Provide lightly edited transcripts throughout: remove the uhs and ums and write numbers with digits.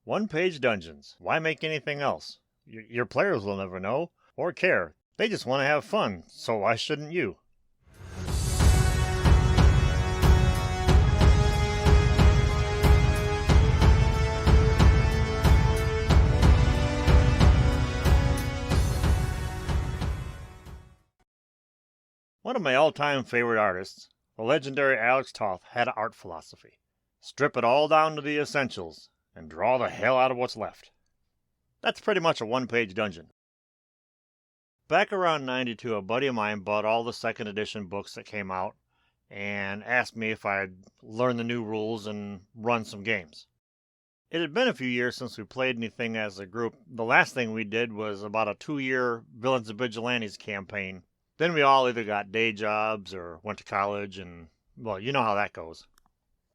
One-page dungeons. Why make anything else? Your players will never know or care. They just want to have fun, so why shouldn't you? One of my all-time favorite artists, the legendary Alex Toth, had an art philosophy. Strip it all down to the essentials and draw the hell out of what's left. That's pretty much a one-page dungeon. Back around '92, a buddy of mine bought all the second edition books that came out and asked me if I'd learn the new rules and run some games. It had been a few years since we played anything as a group. The last thing we did was about a 2-year Villains and Vigilantes campaign. Then we all either got day jobs or went to college, and, well, you know how that goes.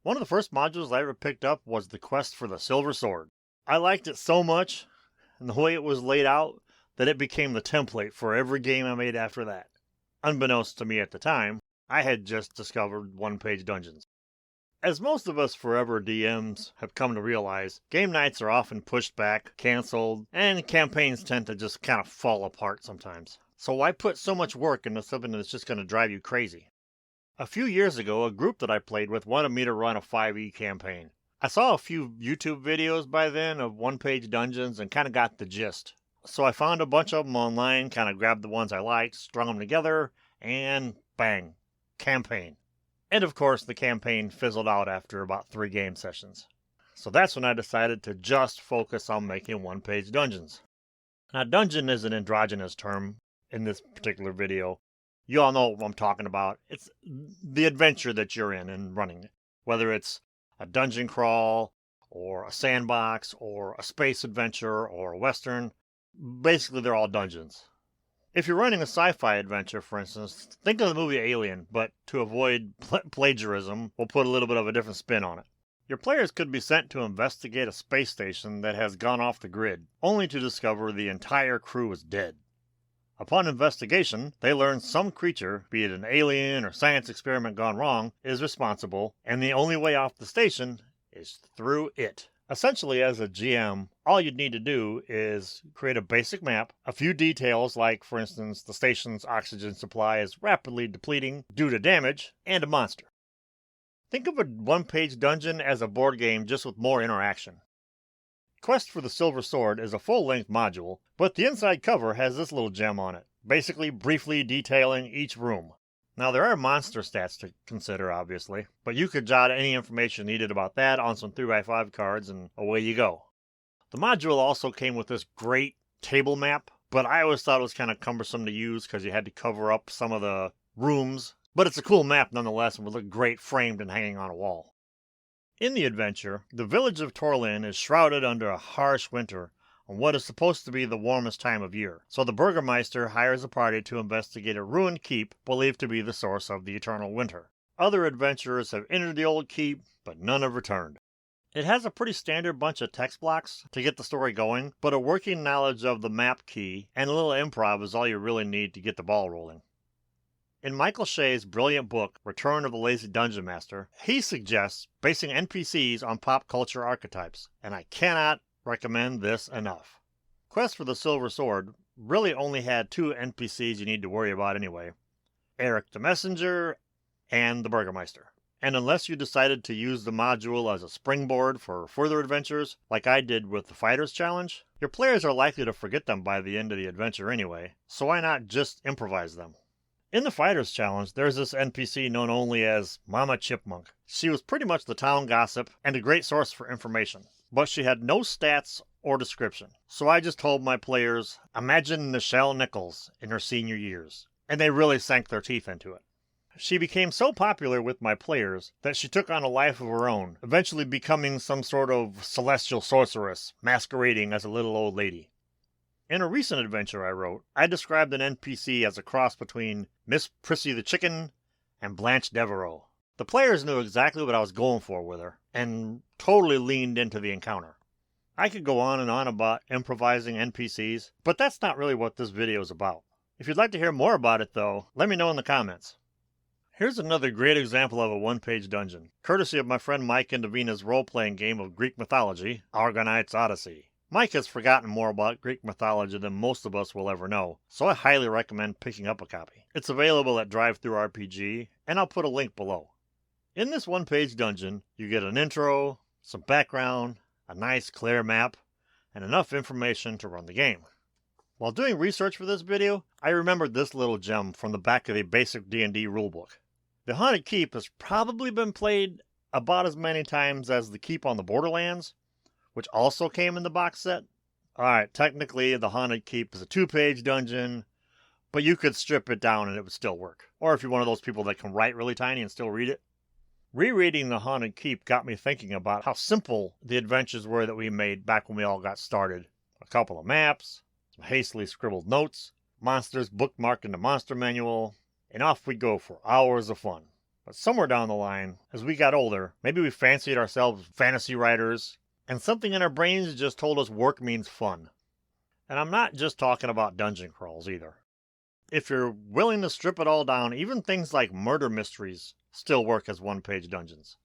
One of the first modules I ever picked up was the Quest for the Silver Sword. I liked it so much, and the way it was laid out, that it became the template for every game I made after that. Unbeknownst to me at the time, I had just discovered one-page dungeons. As most of us forever DMs have come to realize, game nights are often pushed back, canceled, and campaigns tend to just kind of fall apart sometimes. So why put so much work into something that's just going to drive you crazy? A few years ago, a group that I played with wanted me to run a 5e campaign. I saw a few YouTube videos by then of one-page dungeons and kind of got the gist. So I found a bunch of them online, kind of grabbed the ones I liked, strung them together, and bang, campaign. And of course, the campaign fizzled out after about 3 game sessions. So that's when I decided to just focus on making one-page dungeons. Now, dungeon is an androgynous term in this particular video. You all know what I'm talking about. It's the adventure that you're in and running. Whether it's a dungeon crawl, or a sandbox, or a space adventure, or a western. Basically, they're all dungeons. If you're running a sci-fi adventure, for instance, think of the movie Alien, but to avoid plagiarism, we'll put a little bit of a different spin on it. Your players could be sent to investigate a space station that has gone off the grid, only to discover the entire crew is dead. Upon investigation, they learn some creature, be it an alien or science experiment gone wrong, is responsible, and the only way off the station is through it. Essentially, as a GM, all you'd need to do is create a basic map, a few details like, for instance, the station's oxygen supply is rapidly depleting due to damage, and a monster. Think of a one-page dungeon as a board game just with more interaction. Quest for the Silver Sword is a full-length module, but the inside cover has this little gem on it, basically briefly detailing each room. Now, there are monster stats to consider, obviously, but you could jot any information needed about that on some 3x5 cards and away you go. The module also came with this great table map, but I always thought it was kind of cumbersome to use because you had to cover up some of the rooms, but it's a cool map nonetheless and would look great framed and hanging on a wall. In the adventure, the village of Torlin is shrouded under a harsh winter on what is supposed to be the warmest time of year, so the Burgermeister hires a party to investigate a ruined keep believed to be the source of the eternal winter. Other adventurers have entered the old keep, but none have returned. It has a pretty standard bunch of text blocks to get the story going, but a working knowledge of the map key and a little improv is all you really need to get the ball rolling. In Michael Shea's brilliant book, Return of the Lazy Dungeon Master, he suggests basing NPCs on pop culture archetypes, and I cannot recommend this enough. Quest for the Silver Sword really only had 2 NPCs you need to worry about anyway. Eric the Messenger and the Burgermeister. And unless you decided to use the module as a springboard for further adventures, like I did with the Fighters Challenge, your players are likely to forget them by the end of the adventure anyway, so why not just improvise them? In the Fighters Challenge, there's this NPC known only as Mama Chipmunk. She was pretty much the town gossip and a great source for information, but she had no stats or description. So I just told my players, imagine Nichelle Nichols in her senior years, and they really sank their teeth into it. She became so popular with my players that she took on a life of her own, eventually becoming some sort of celestial sorceress, masquerading as a little old lady. In a recent adventure I wrote, I described an NPC as a cross between Miss Prissy the Chicken and Blanche Devereaux. The players knew exactly what I was going for with her, and totally leaned into the encounter. I could go on and on about improvising NPCs, but that's not really what this video is about. If you'd like to hear more about it though, let me know in the comments. Here's another great example of a one-page dungeon, courtesy of my friend Mike and Davina's role-playing game of Greek mythology, Argonauts Odyssey. Mike has forgotten more about Greek mythology than most of us will ever know, so I highly recommend picking up a copy. It's available at DriveThruRPG, and I'll put a link below. In this one-page dungeon, you get an intro, some background, a nice clear map, and enough information to run the game. While doing research for this video, I remembered this little gem from the back of the basic D&D rulebook. The Haunted Keep has probably been played about as many times as the Keep on the Borderlands, which also came in the box set. Alright, technically the Haunted Keep is a 2-page dungeon, but you could strip it down and it would still work. Or if you're one of those people that can write really tiny and still read it. Rereading the Haunted Keep got me thinking about how simple the adventures were that we made back when we all got started. A couple of maps, some hastily scribbled notes, monsters bookmarked in the monster manual, and off we go for hours of fun. But somewhere down the line, as we got older, maybe we fancied ourselves fantasy writers, and something in our brains just told us work means fun. And I'm not just talking about dungeon crawls either. If you're willing to strip it all down, even things like murder mysteries still work as one-page dungeons.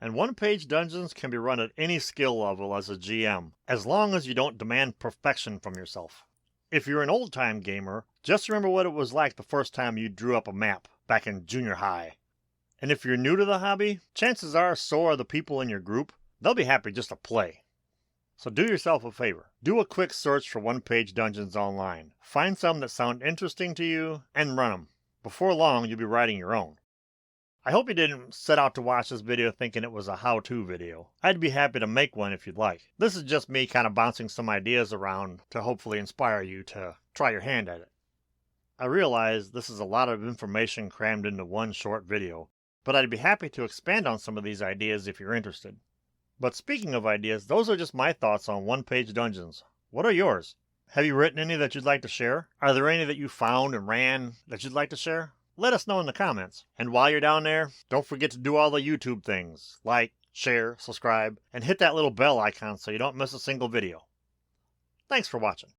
And one-page dungeons can be run at any skill level as a GM, as long as you don't demand perfection from yourself. If you're an old-time gamer, just remember what it was like the first time you drew up a map back in junior high. And if you're new to the hobby, chances are so are the people in your group. They'll be happy just to play. So do yourself a favor. Do a quick search for one-page dungeons online. Find some that sound interesting to you and run them. Before long, you'll be writing your own. I hope you didn't set out to watch this video thinking it was a how-to video. I'd be happy to make one if you'd like. This is just me kind of bouncing some ideas around to hopefully inspire you to try your hand at it. I realize this is a lot of information crammed into one short video, but I'd be happy to expand on some of these ideas if you're interested. But speaking of ideas, those are just my thoughts on one-page dungeons. What are yours? Have you written any that you'd like to share? Are there any that you found and ran that you'd like to share? Let us know in the comments. And while you're down there, don't forget to do all the YouTube things. Like, share, subscribe, and hit that little bell icon so you don't miss a single video. Thanks for watching.